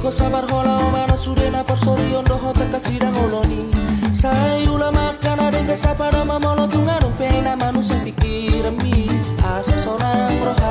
Ko sabar hola o mana sudena persori ondo hota kasirang oloni. Sai ulama kana denga sapara mamolo tungano pena manusia pikir mi asa sonang roh